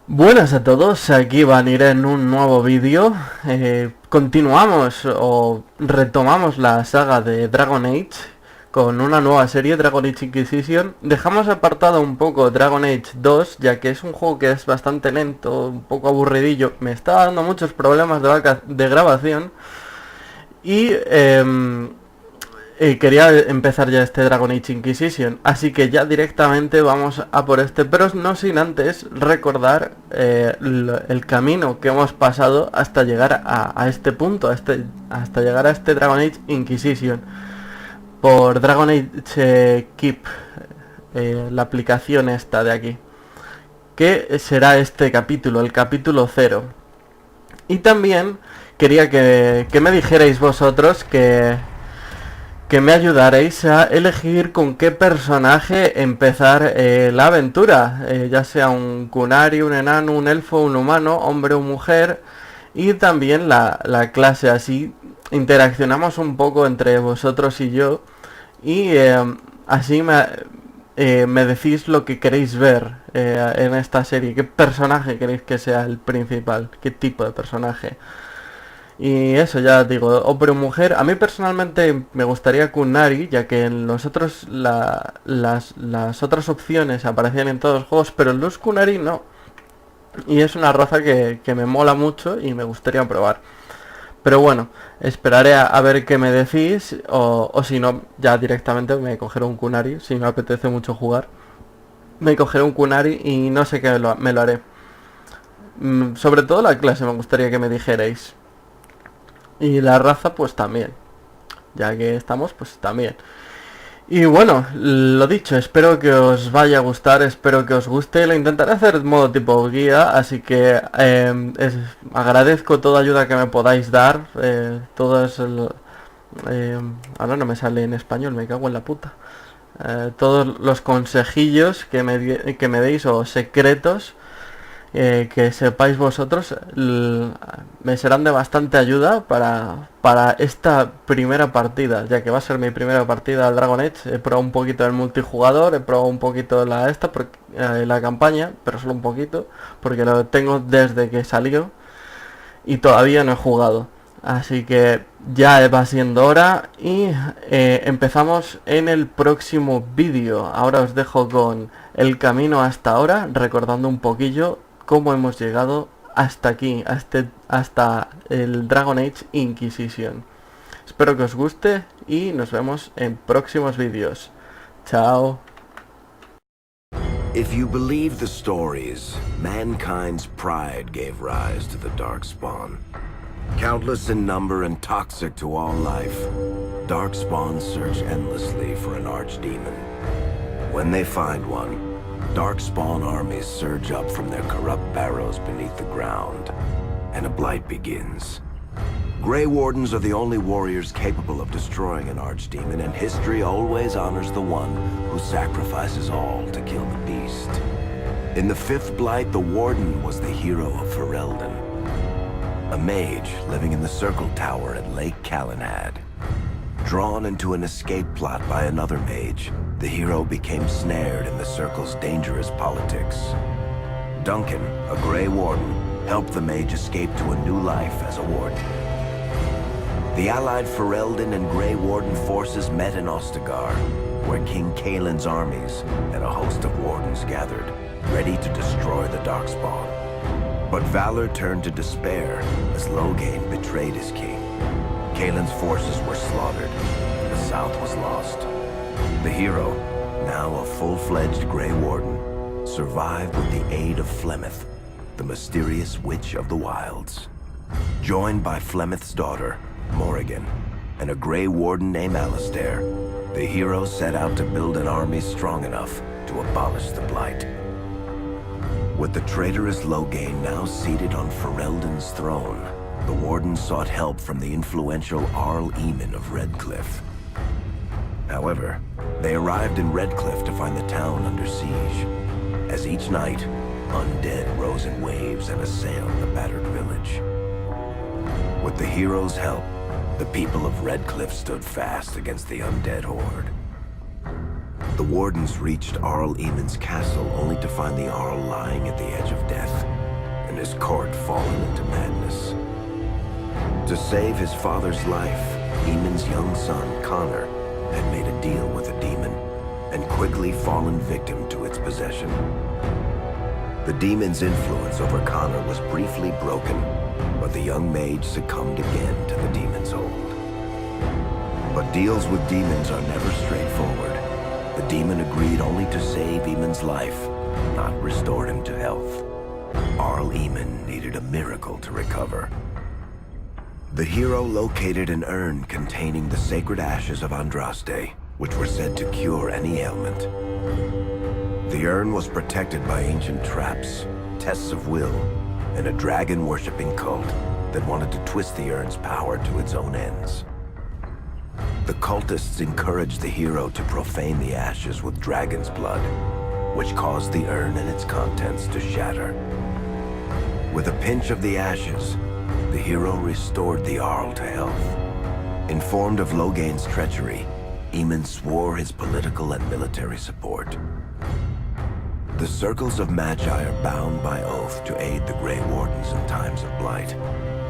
Buenas a todos, aquí Banir en un nuevo vídeo. Continuamos o retomamos la saga de Dragon Age con una nueva serie, Dragon Age Inquisition. Dejamos apartado un poco Dragon Age 2, ya que es un juego que es bastante lento, un poco aburridillo. Me está dando muchos problemas de grabación y quería empezar ya este Dragon Age Inquisition, así que ya directamente vamos a por este, pero no sin antes recordar el camino que hemos pasado hasta llegar a este punto, hasta llegar a este Dragon Age Inquisition, por Dragon Age Keep, la aplicación esta de aquí, que será este capítulo, el capítulo 0. Y también quería que me dijerais vosotros que me ayudaréis a elegir con qué personaje empezar la aventura, ya sea un Qunari, un enano, un elfo, un humano, hombre o mujer, y también la clase. Así interaccionamos un poco entre vosotros y yo, y así me decís lo que queréis ver en esta serie, qué personaje queréis que sea el principal, qué tipo de personaje. Y eso, ya digo, hombre o mujer. A mí personalmente me gustaría Qunari, ya que en los otros las otras opciones aparecían en todos los juegos, pero en los Qunari no. Y es una raza que me mola mucho y me gustaría probar. Pero bueno, esperaré a ver qué me decís, o si no, ya directamente me cogeré un Qunari, si me apetece mucho jugar. Me cogeré un Qunari y no sé qué me lo haré. Sobre todo la clase me gustaría que me dijerais. Y la raza pues también. Ya que estamos pues también. Y bueno, lo dicho, espero que os vaya a gustar, espero que os guste. Lo intentaré hacer de modo tipo guía, así que agradezco toda ayuda que me podáis dar. Ahora no me sale en español, me cago en la puta. Todos los consejillos que me deis o secretos que sepáis vosotros, me serán de bastante ayuda para esta primera partida, ya que va a ser mi primera partida al Dragon Age. He probado un poquito el multijugador, he probado un poquito la campaña, pero solo un poquito, porque lo tengo desde que salió y todavía no he jugado. Así que ya va siendo hora y empezamos en el próximo vídeo. Ahora os dejo con el camino hasta ahora, recordando un poquillo cómo hemos llegado hasta aquí, hasta el Dragon Age Inquisition. Espero que os guste y nos vemos en próximos vídeos. Chao. If you believe the stories, mankind's pride gave rise to the Darkspawn. Countless in number and toxic to all life, Darkspawn search endlessly for an archdemon. When they find one, Darkspawn armies surge up from their corrupt barrows beneath the ground, and a blight begins. Grey Wardens are the only warriors capable of destroying an archdemon, and history always honors the one who sacrifices all to kill the beast. In the fifth blight, the Warden was the hero of Ferelden, a mage living in the Circle Tower at Lake Calenhad. Drawn into an escape plot by another mage, the hero became snared in the Circle's dangerous politics. Duncan, a Grey Warden, helped the mage escape to a new life as a warden. The allied Ferelden and Grey Warden forces met in Ostagar, where King Kaelin's armies and a host of wardens gathered, ready to destroy the Darkspawn. But valor turned to despair as Loghain betrayed his king. Kaelin's forces were slaughtered, and the south was lost. The hero, now a full-fledged Grey Warden, survived with the aid of Flemeth, the mysterious witch of the wilds. Joined by Flemeth's daughter, Morrigan, and a Grey Warden named Alistair, the hero set out to build an army strong enough to abolish the Blight. With the traitorous Loghain now seated on Ferelden's throne, the Warden sought help from the influential Arl Eamon of Redcliffe. However, they arrived in Redcliffe to find the town under siege. As each night, undead rose in waves and assailed the battered village. With the hero's help, the people of Redcliffe stood fast against the undead horde. The Wardens reached Arl Eamon's castle only to find the Arl lying at the edge of death. his court fallen into madness. To save his father's life, Eamon's young son, Connor, had made a deal with a demon and quickly fallen victim to its possession. The demon's influence over Connor was briefly broken, but the young mage succumbed again to the demon's hold. But deals with demons are never straightforward. The demon agreed only to save Eamon's life, not restore him to health. Arl Eamon needed a miracle to recover. The hero located an urn containing the sacred ashes of Andraste, which were said to cure any ailment. The urn was protected by ancient traps, tests of will, and a dragon-worshipping cult that wanted to twist the urn's power to its own ends. The cultists encouraged the hero to profane the ashes with dragon's blood, which caused the urn and its contents to shatter. With a pinch of the ashes, the hero restored the Arl to health. Informed of Logain's treachery, Eamon swore his political and military support. The circles of Magi are bound by oath to aid the Grey Wardens in times of blight.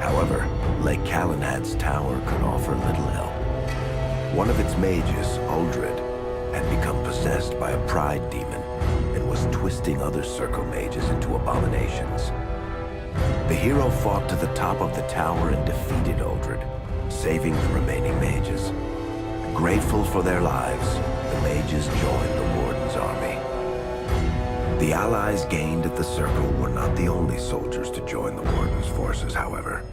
However, Lake Calenhad's tower could offer little help. One of its mages, Uldred, had become possessed by a pride demon and was twisting other circle mages into abominations. The hero fought to the top of the tower and defeated Uldred, saving the remaining mages. Grateful for their lives, the mages joined the Warden's army. The allies gained at the circle were not the only soldiers to join the Warden's forces, however.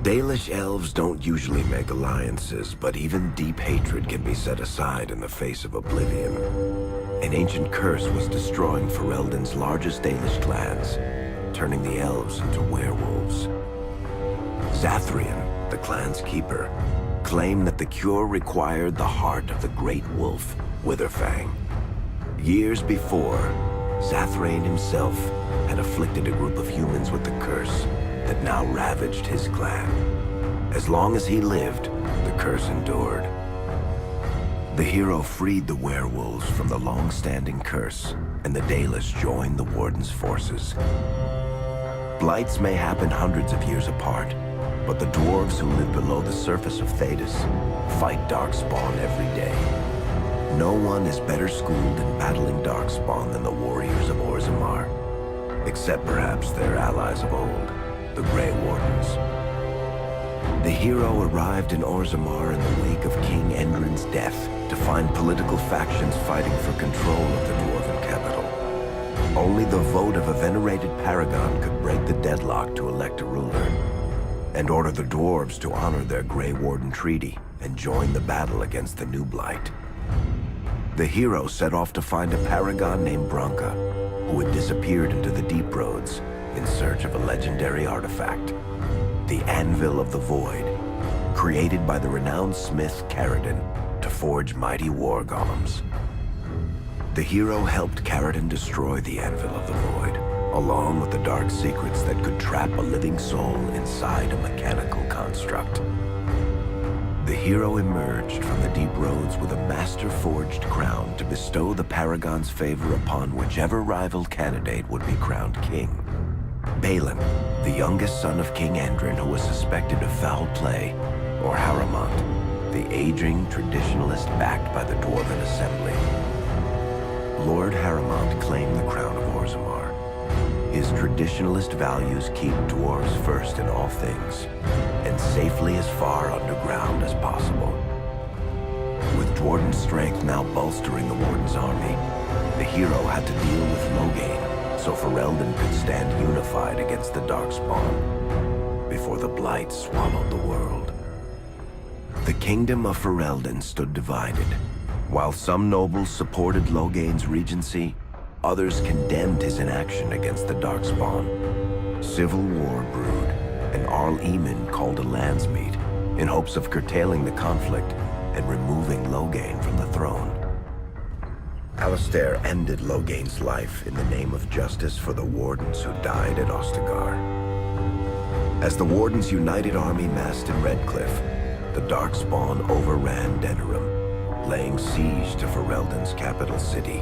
Dalish elves don't usually make alliances, but even deep hatred can be set aside in the face of oblivion. An ancient curse was destroying Ferelden's largest Dalish clans, turning the elves into werewolves. Zathrian, the clan's keeper, claimed that the cure required the heart of the great wolf, Witherfang. Years before, Zathrian himself had afflicted a group of humans with the curse that now ravaged his clan. As long as he lived, the curse endured. The hero freed the werewolves from the long-standing curse, and the Dalish joined the Warden's forces. Blights may happen hundreds of years apart, but the dwarves who live below the surface of Thedas fight Darkspawn every day. No one is better schooled in battling Darkspawn than the warriors of Orzammar, except perhaps their allies of old, the Grey Wardens. The hero arrived in Orzammar in the wake of King Endrin's death to find political factions fighting for control of the dwarven capital. Only the vote of a venerated paragon could break the deadlock to elect a ruler, and order the dwarves to honor their Grey Warden treaty and join the battle against the new blight. The hero set off to find a paragon named Branka, who had disappeared into the Deep Roads in search of a legendary artifact, the Anvil of the Void, created by the renowned smith Caridin to forge mighty war golems. The hero helped Caridin destroy the Anvil of the Void, along with the dark secrets that could trap a living soul inside a mechanical construct. The hero emerged from the Deep Roads with a master-forged crown to bestow the Paragon's favor upon whichever rival candidate would be crowned king. Balin, the youngest son of King Endrin who was suspected of foul play, or Haramont, the aging traditionalist backed by the Dwarven Assembly. Lord Haramont claimed the crown of Orzammar. His traditionalist values keep dwarves first in all things, and safely as far underground as possible. With Dwarden's strength now bolstering the Warden's army, the hero had to deal with Logain, so Ferelden could stand unified against the Darkspawn, before the Blight swallowed the world. The kingdom of Ferelden stood divided. While some nobles supported Logain's regency, others condemned his inaction against the Darkspawn. Civil war brewed, and Arl Eamon called a landsmeet in hopes of curtailing the conflict and removing Logain from the throne. Alistair ended Logain's life in the name of justice for the Wardens who died at Ostagar. As the Warden's united army massed in Redcliffe, the Darkspawn overran Denerim, laying siege to Ferelden's capital city.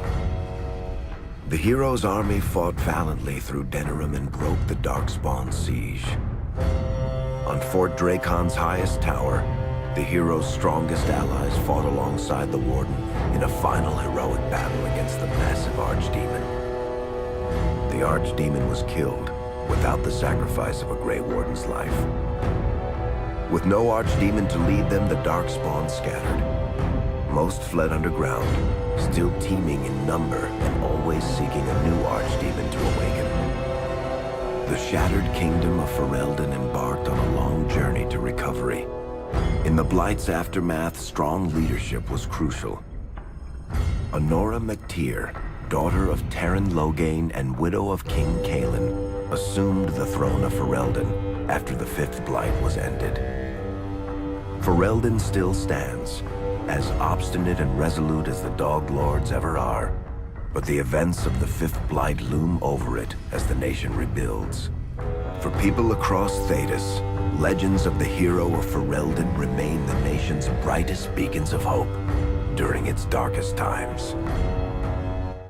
The hero's army fought valiantly through Denerim and broke the Darkspawn siege. On Fort Dracon's highest tower, the hero's strongest allies fought alongside the Warden in a final heroic battle against the massive Archdemon. The Archdemon was killed without the sacrifice of a Grey Warden's life. With no Archdemon to lead them, the Darkspawn scattered. Most fled underground, still teeming in number and always seeking a new Archdemon to awaken. The shattered kingdom of Ferelden embarked on a long journey to recovery. In the Blight's aftermath, strong leadership was crucial. Honora McTeer, daughter of Terran Loghain and widow of King Kaelin, assumed the throne of Ferelden after the Fifth Blight was ended. Ferelden still stands, as obstinate and resolute as the Dog Lords ever are, but the events of the Fifth Blight loom over it as the nation rebuilds. For people across Thedas, legends of the hero of Ferelden remain the nation's brightest beacons of hope during its darkest times.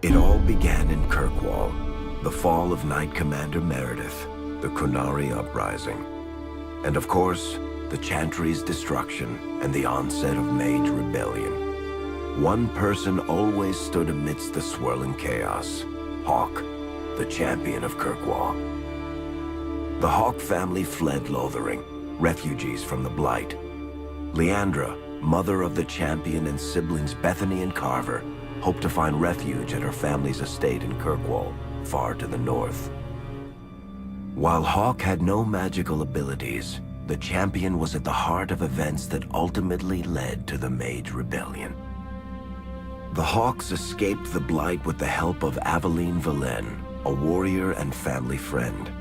It all began in Kirkwall, the fall of Knight Commander Meredith, the Qunari uprising, and of course, the Chantry's destruction and the onset of Mage Rebellion. One person always stood amidst the swirling chaos: Hawke, the champion of Kirkwall. The Hawke family fled Lothering, refugees from the Blight. Leandra, mother of the champion, and siblings Bethany and Carver hoped to find refuge at her family's estate in Kirkwall, far to the north. While Hawke had no magical abilities, the champion was at the heart of events that ultimately led to the Mage Rebellion. The Hawks escaped the Blight with the help of Aveline Valen, a warrior and family friend.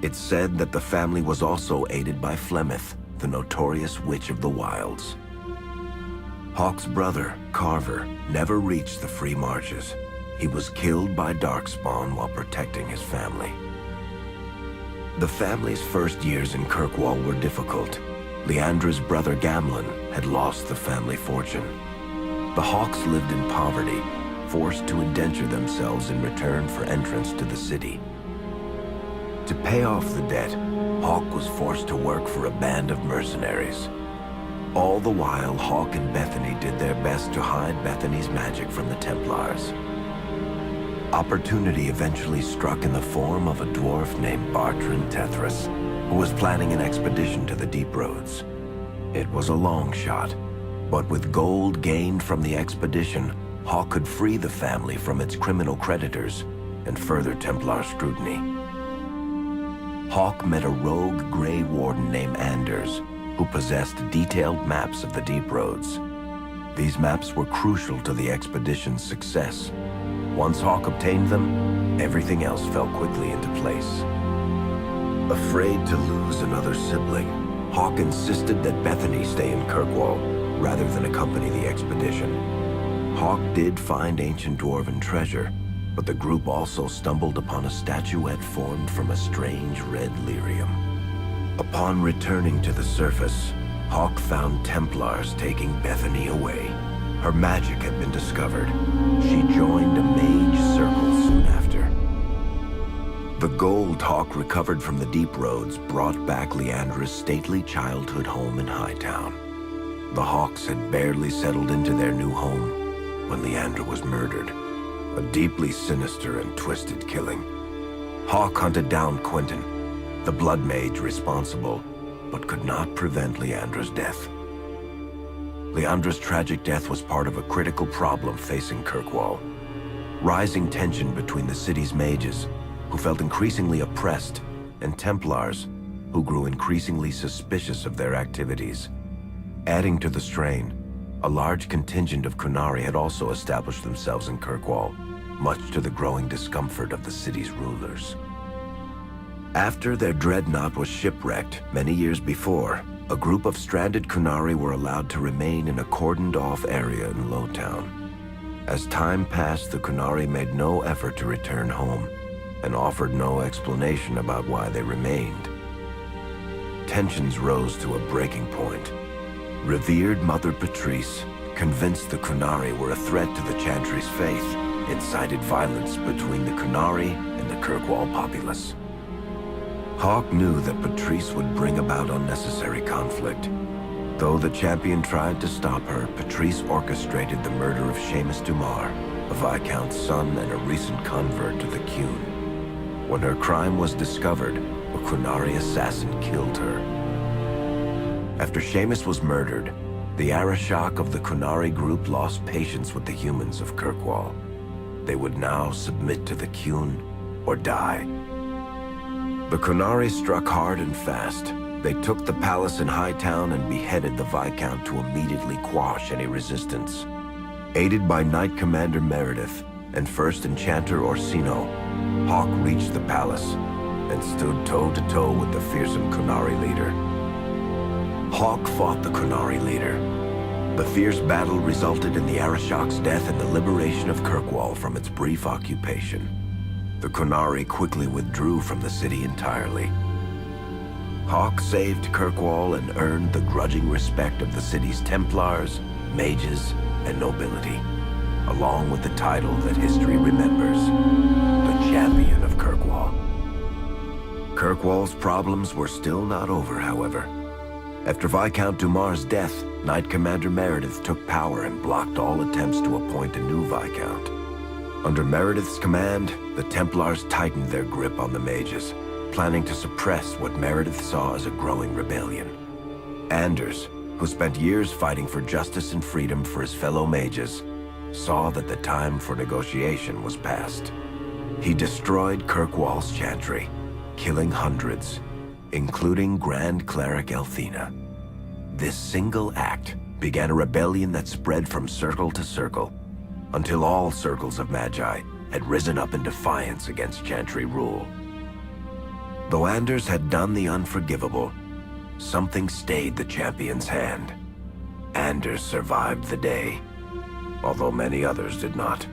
It's said that the family was also aided by Flemeth, the notorious Witch of the Wilds. Hawke's brother, Carver, never reached the Free Marches. He was killed by Darkspawn while protecting his family. The family's first years in Kirkwall were difficult. Leandra's brother Gamlin had lost the family fortune. The Hawks lived in poverty, forced to indenture themselves in return for entrance to the city. To pay off the debt, Hawke was forced to work for a band of mercenaries. All the while, Hawke and Bethany did their best to hide Bethany's magic from the Templars. Opportunity eventually struck in the form of a dwarf named Bartrand Tethras, who was planning an expedition to the Deep Roads. It was a long shot, but with gold gained from the expedition, Hawke could free the family from its criminal creditors and further Templar scrutiny. Hawke met a rogue Grey Warden named Anders, who possessed detailed maps of the Deep Roads. These maps were crucial to the expedition's success. Once Hawke obtained them, everything else fell quickly into place. Afraid to lose another sibling, Hawke insisted that Bethany stay in Kirkwall rather than accompany the expedition. Hawke did find ancient dwarven treasure, but the group also stumbled upon a statuette formed from a strange red lyrium. Upon returning to the surface, Hawke found Templars taking Bethany away. Her magic had been discovered. She joined a mage circle soon after. The gold Hawke recovered from the Deep Roads brought back Leandra's stately childhood home in Hightown. The Hawks had barely settled into their new home when Leandra was murdered. A deeply sinister and twisted killing. Hawke hunted down Quentin, the blood mage responsible, but could not prevent Leandra's death. Leandra's tragic death was part of a critical problem facing Kirkwall. Rising tension between the city's mages, who felt increasingly oppressed, and Templars, who grew increasingly suspicious of their activities. Adding to the strain, a large contingent of Qunari had also established themselves in Kirkwall, much to the growing discomfort of the city's rulers. After their dreadnought was shipwrecked many years before, a group of stranded Qunari were allowed to remain in a cordoned-off area in Lowtown. As time passed, the Qunari made no effort to return home, and offered no explanation about why they remained. Tensions rose to a breaking point. Revered Mother Patrice, convinced the Qunari were a threat to the Chantry's faith, incited violence between the Qunari and the Kirkwall populace. Hawke knew that Patrice would bring about unnecessary conflict. Though the champion tried to stop her, Patrice orchestrated the murder of Seamus Dumar, a Viscount's son and a recent convert to the Qun. When her crime was discovered, a Qunari assassin killed her. After Seamus was murdered, the Arishok of the Qunari group lost patience with the humans of Kirkwall. They would now submit to the Qun or die. The Qunari struck hard and fast. They took the palace in Hightown and beheaded the Viscount to immediately quash any resistance. Aided by Knight Commander Meredith and First Enchanter Orsino, Hawke reached the palace and stood toe-to-toe with the fearsome Qunari leader. Hawke fought the Qunari leader. The fierce battle resulted in the Arishok's death and the liberation of Kirkwall from its brief occupation. The Qunari quickly withdrew from the city entirely. Hawke saved Kirkwall and earned the grudging respect of the city's Templars, mages, and nobility, along with the title that history remembers, the Champion of Kirkwall. Kirkwall's problems were still not over, however. After Viscount Dumar's death, Knight Commander Meredith took power and blocked all attempts to appoint a new Viscount. Under Meredith's command, the Templars tightened their grip on the mages, planning to suppress what Meredith saw as a growing rebellion. Anders, who spent years fighting for justice and freedom for his fellow mages, saw that the time for negotiation was past. He destroyed Kirkwall's chantry, killing hundreds, including Grand Cleric Elthina. This single act began a rebellion that spread from circle to circle, until all circles of Magi had risen up in defiance against chantry rule. Though Anders had done the unforgivable, something stayed the champion's hand. Anders survived the day, although many others did not.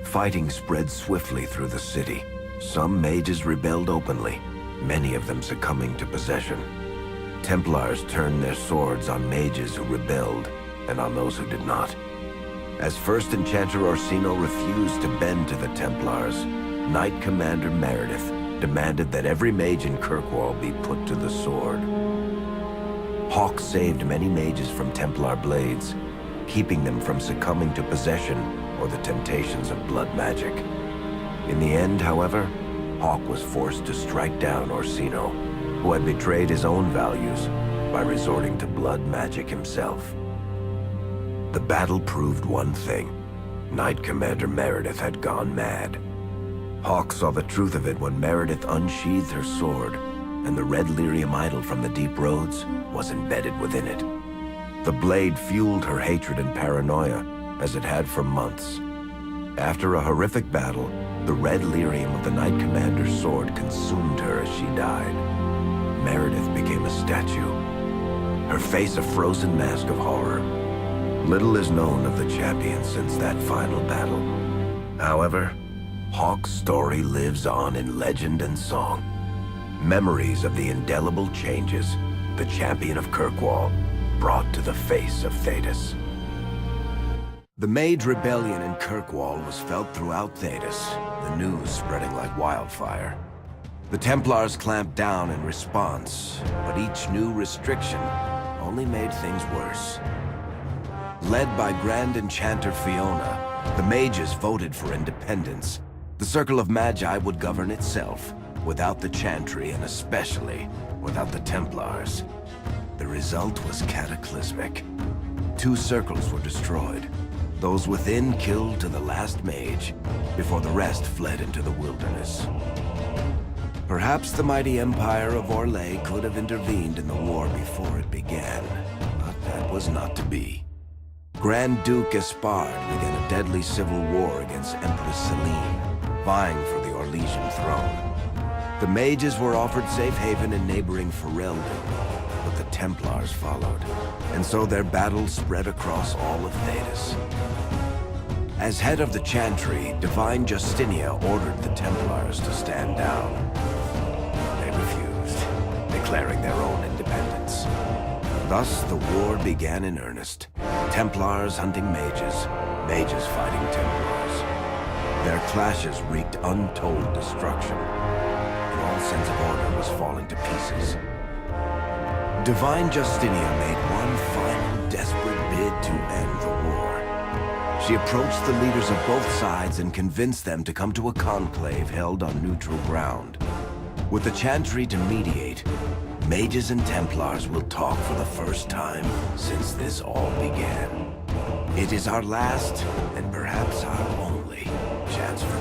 Fighting spread swiftly through the city. Some mages rebelled openly, many of them succumbing to possession. Templars turned their swords on mages who rebelled and on those who did not. As First Enchanter Orsino refused to bend to the Templars, Knight Commander Meredith demanded that every mage in Kirkwall be put to the sword. Hawke saved many mages from Templar blades, keeping them from succumbing to possession or the temptations of blood magic. In the end, however, Hawke was forced to strike down Orsino, who had betrayed his own values by resorting to blood magic himself. The battle proved one thing: Knight Commander Meredith had gone mad. Hawke saw the truth of it when Meredith unsheathed her sword, and the red lyrium idol from the deep roads was embedded within it. The blade fueled her hatred and paranoia, as it had for months. After a horrific battle, the red lyrium of the Knight Commander's sword consumed her as she died. Meredith became a statue, her face a frozen mask of horror. Little is known of the champion since that final battle. However, Hawke's story lives on in legend and song. Memories of the indelible changes the champion of Kirkwall brought to the face of Thedas. The Mage Rebellion in Kirkwall was felt throughout Thedas, the news spreading like wildfire. The Templars clamped down in response, but each new restriction only made things worse. Led by Grand Enchanter Fiona, the mages voted for independence. The Circle of Magi would govern itself, without the Chantry and especially without the Templars. The result was cataclysmic. 2 circles were destroyed. Those within killed to the last mage, before the rest fled into the wilderness. Perhaps the mighty Empire of Orlais could have intervened in the war before it began, but that was not to be. Grand Duke Espard began a deadly civil war against Empress Celine, vying for the Orlesian throne. The mages were offered safe haven in neighboring Ferelden, but the Templars followed, and so their battle spread across all of Thedas. As head of the Chantry, Divine Justinia ordered the Templars to stand down. They refused, declaring their own independence. Thus, the war began in earnest. Templars hunting mages, mages fighting Templars. Their clashes wreaked untold destruction, and all sense of order was falling to pieces. Divine Justinia made one final desperate bid to end the war. She approached the leaders of both sides and convinced them to come to a conclave held on neutral ground. With the Chantry to mediate, mages and Templars will talk for the first time since this all began. It is our last, and perhaps our only, chance for